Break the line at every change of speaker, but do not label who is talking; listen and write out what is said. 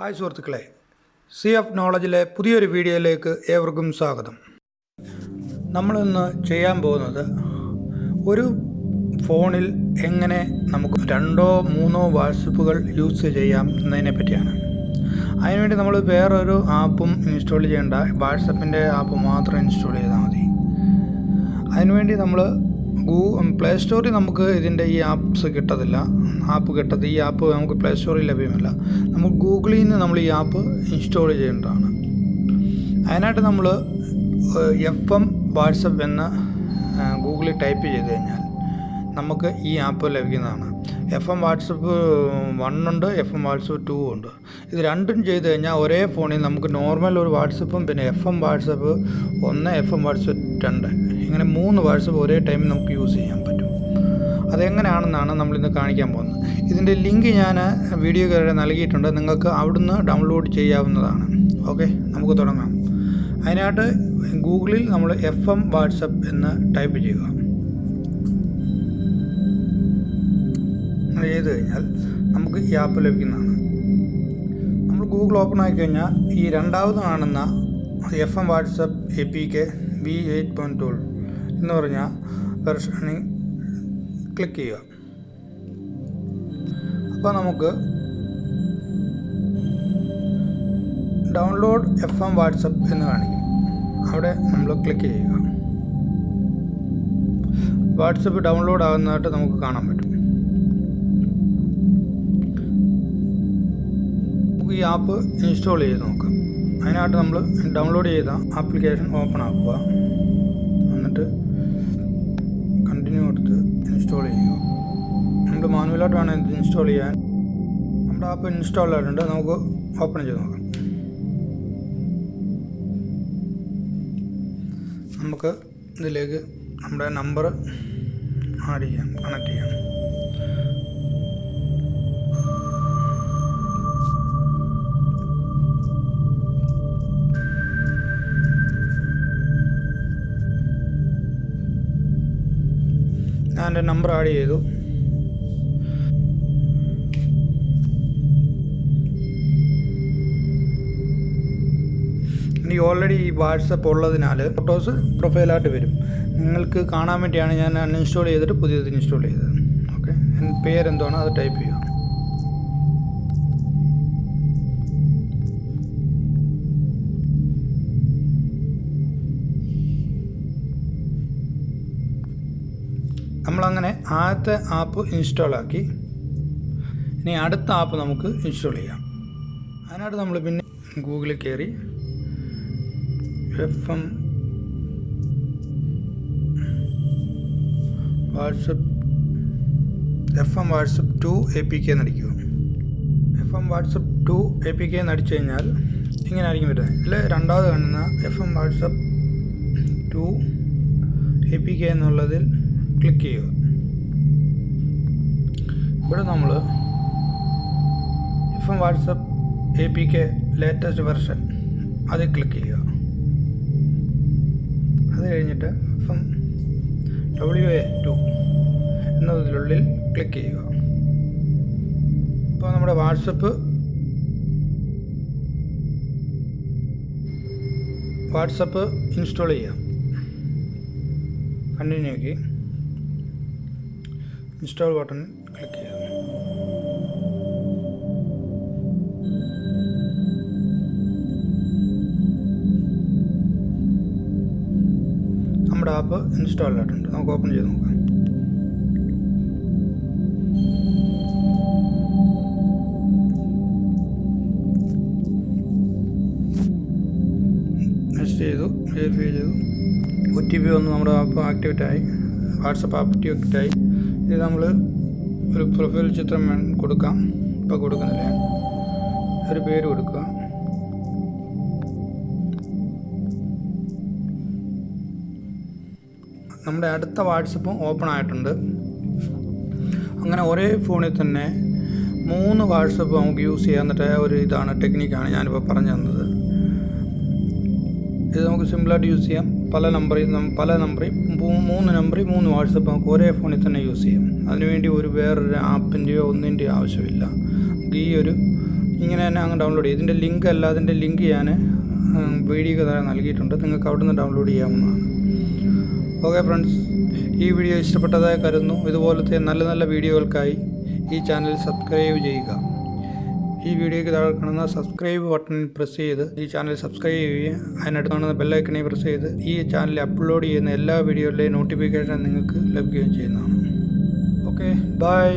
Hi സുഹൃത്തുക്കളെ, CF നോളജിലെ പുതിയൊരു വീഡിയോയിലേക്ക് ഏവർക്കും സ്വാഗതം. നമ്മളിന്ന് ചെയ്യാൻ പോകുന്നത് ഒരു ഫോണിൽ എങ്ങനെ നമുക്ക് 2 or 3 വാട്സപ്പുകൾ യൂസ് ചെയ്യാം എന്നതിനെ പറ്റിയാണ്. അതിനുവേണ്ടി നമ്മൾ വേറൊരു ആപ്പും ഇൻസ്റ്റാൾ ചെയ്യേണ്ട, വാട്സപ്പിൻ്റെ ആപ്പ് മാത്രം ഇൻസ്റ്റാൾ ചെയ്താൽ മതി. അതിനുവേണ്ടി നമ്മൾ പ്ലേ സ്റ്റോറിൽ നമുക്ക് ഇതിൻ്റെ ഈ ആപ്സ് കിട്ടത്തില്ല. ഈ ആപ്പ് നമുക്ക് പ്ലേ സ്റ്റോറിൽ ലഭ്യമല്ല. നമുക്ക് ഗൂഗിളിൽ നിന്ന് നമ്മൾ ഈ ആപ്പ് ഇൻസ്റ്റാൾ ചെയ്യേണ്ടതാണ്. അതിനായിട്ട് നമ്മൾ FM വാട്സപ്പ് എന്ന് ഗൂഗിളിൽ ടൈപ്പ് ചെയ്ത് കഴിഞ്ഞാൽ നമുക്ക് ഈ ആപ്പ് ലഭിക്കുന്നതാണ്. FM വാട്സപ്പ് 1 ഉണ്ട്, FM വാട്സപ്പ് 2 ഉണ്ട്. ഇത് രണ്ടും ചെയ്ത് കഴിഞ്ഞാൽ ഒരേ ഫോണിൽ നമുക്ക് നോർമൽ ഒരു വാട്സപ്പും പിന്നെ FM വാട്സപ്പ് 1, FM വാട്സപ്പ് 2 ഇങ്ങനെ 3 വാട്സപ്പ് ഒരേ ടൈമിൽ നമുക്ക് യൂസ് ചെയ്യാൻ പറ്റും. അതെങ്ങനെയാണെന്നാണ് നമ്മളിന്ന് കാണിക്കാൻ പോകുന്നത്. ഇതിൻ്റെ ലിങ്ക് ഞാൻ വീഡിയോ കയറി നൽകിയിട്ടുണ്ട്. നിങ്ങൾക്ക് അവിടുന്ന് ഡൗൺലോഡ് ചെയ്യാവുന്നതാണ്. ഓക്കെ, നമുക്ക് തുടങ്ങാം. അതിനായിട്ട് ഗൂഗിളിൽ നമ്മൾ FM വാട്സപ്പ് എന്ന് ടൈപ്പ് ചെയ്യുക. ചെയ്ത് കഴിഞ്ഞാൽ നമുക്ക് ഈ ആപ്പ് ലഭിക്കുന്നതാണ്. നമ്മൾ ഗൂഗിൾ ഓപ്പൺ ആക്കി കഴിഞ്ഞാൽ ഈ രണ്ടാമത് കാണുന്ന FM വാട്സപ്പ് APK V8.2 എന്ന് പറഞ്ഞാൽ വെർഷനിൽ ക്ലിക്ക് ചെയ്യുക. അപ്പോൾ നമുക്ക് ഡൗൺലോഡ് FM വാട്സപ്പ് എന്ന് കാണിക്കും. അവിടെ നമ്മൾ ക്ലിക്ക് ചെയ്യുക. വാട്സപ്പ് ഡൗൺലോഡ് ആകുന്നതായിട്ട് നമുക്ക് കാണാൻ പറ്റും. നമുക്ക് ഈ ആപ്പ് ഇൻസ്റ്റാൾ ചെയ്ത് നോക്കാം. അതിനായിട്ട് നമ്മൾ ഡൗൺലോഡ് ചെയ്ത ആപ്ലിക്കേഷൻ ഓപ്പൺ ആക്കുക. എന്നിട്ട് കണ്ടിന്യൂ എടുത്ത് ഇൻസ്റ്റാൾ ചെയ്യുക. നമ്മൾ മാനുവലായിട്ട് വേണം ഇത് ഇൻസ്റ്റാൾ ചെയ്യാൻ. നമ്മുടെ ആപ്പ് ഇൻസ്റ്റാൾ ആയിട്ടുണ്ട്. നമുക്ക് ഓപ്പൺ ചെയ്ത് നോക്കാം. നമുക്ക് ഇതിലേക്ക് നമ്മുടെ നമ്പർ ആഡ് ചെയ്യാം, കണക്ട് ചെയ്യാം. ഞാൻ എൻ്റെ നമ്പർ ആഡ് ചെയ്തു. ഇനി ഓൾറെഡി ഈ വാട്സപ്പ് ഉള്ളതിനാൽ ഫോട്ടോസ് പ്രൊഫൈലായിട്ട് വരും. നിങ്ങൾക്ക് കാണാൻ വേണ്ടിയാണ് ഞാൻ അൺഇൻസ്റ്റാൾ ചെയ്തിട്ട് പുതിയത് ഇൻസ്റ്റാൾ ചെയ്തത്. ഓക്കെ, എൻ്റെ പേരെന്താണോ അത് ടൈപ്പ് ചെയ്യുക. നമ്മളങ്ങനെ ആദ്യത്തെ ആപ്പ് ഇൻസ്റ്റാൾ ആക്കി. ഇനി അടുത്ത ആപ്പ് നമുക്ക് ഇൻസ്റ്റാൾ ചെയ്യാം. അതിനായിട്ട് നമ്മൾ പിന്നെ ഗൂഗിളിൽ കയറി FM WhatsApp 2 APK എന്നടിക്കുക. FM WhatsApp 2 APK എന്നടിച്ചു കഴിഞ്ഞാൽ ഇങ്ങനെ ആയിരിക്കും വരുന്നത്. ഇതിൽ രണ്ടാമത് കാണുന്ന FM വാട്സപ്പ് 2 APK എന്നുള്ളതിൽ ക്ലിക്ക് ചെയ്യുക. ഇവിടെ നമ്മൾ FM WhatsApp APK latest version അതിൽ ക്ലിക്ക് ചെയ്യുക. അത് കഴിഞ്ഞിട്ട് FM WA2 എന്നതിനുള്ളിൽ ക്ലിക്ക് ചെയ്യുക. അപ്പോൾ നമ്മുടെ വാട്സപ്പ് ഇൻസ്റ്റാൾ ചെയ്യാം. കണ്ടിന്യൂ ആക്കി ഇൻസ്റ്റാൾ ബട്ടൺ ക്ലിക്ക് ചെയ്യുക. നമ്മുടെ ആപ്പ് ഇൻസ്റ്റാൾ ആയിട്ടുണ്ട്. നമുക്ക് ഓപ്പൺ ചെയ്ത് നോക്കാം. നെക്സ്റ്റ് ചെയ്തു, വെരിഫൈ ചെയ്തു. OTP വന്ന് നമ്മുടെ ആപ്പ് ആക്ടിവേറ്റായി. വാട്സപ്പ് ആക്ടിവേറ്റായി. ഇത് നമ്മൾ ഒരു പ്രൊഫൈൽ ചിത്രം കൊടുക്കാം. ഇപ്പോൾ കൊടുക്കുന്നില്ല. ഒരു പേര് കൊടുക്കുക. നമ്മുടെ അടുത്ത വാട്സപ്പും ഓപ്പൺ ആയിട്ടുണ്ട്. അങ്ങനെ ഒരേ ഫോണിൽ തന്നെ 3 വാട്സപ്പ് നമുക്ക് യൂസ് ചെയ്യാൻ ഒരു ഇതാണ് ടെക്നിക്കാണ് ഞാനിപ്പോൾ പറഞ്ഞു തന്നത്. ഇത് നമുക്ക് സിമ്പിളായിട്ട് യൂസ് ചെയ്യാം. പല നമ്പറിൽ 3 നമ്പറിൽ 3 വാട്സപ്പ് നമുക്ക് ഒരേ ഫോണിൽ തന്നെ യൂസ് ചെയ്യാം. അതിനുവേണ്ടി വേറൊരു ആപ്പിൻ്റെയോ ഒന്നിൻ്റെയോ ആവശ്യമില്ല. നമുക്ക് ഈ ഒരു ഇങ്ങനെ തന്നെ അങ്ങ് ഡൗൺലോഡ് ചെയ്യും. ഇതിൻ്റെ ലിങ്ക് അല്ല, അതിൻ്റെ ലിങ്ക് ഞാൻ വീഡിയോക്ക് താഴെ നൽകിയിട്ടുണ്ട്. നിങ്ങൾക്ക് അവിടെ നിന്ന് ഡൗൺലോഡ് ചെയ്യാവുന്നതാണ്. ഓക്കെ ഫ്രണ്ട്സ്, ഈ വീഡിയോ ഇഷ്ടപ്പെട്ടതായി കരുതുന്നു. ഇതുപോലത്തെ നല്ല നല്ല വീഡിയോകൾക്കായി ഈ ചാനൽ സബ്സ്ക്രൈബ് ചെയ്യുക. ഈ വീഡിയോയ്ക്ക് താഴെ കാണുന്ന സബ്സ്ക്രൈബ് ബട്ടണിൽ പ്രസ് ചെയ്ത് ഈ ചാനൽ സബ്സ്ക്രൈബ് ചെയ്യുകയും അതിനടുത്ത് കാണുന്ന ബെല്ലൈക്കണിൽ പ്രസ് ചെയ്ത് ഈ ചാനലിൽ അപ്ലോഡ് ചെയ്യുന്ന എല്ലാ വീഡിയോകളുടെയും നോട്ടിഫിക്കേഷൻ നിങ്ങൾക്ക് ലഭിക്കുകയും ചെയ്യുന്നതാണ്. Okay, by.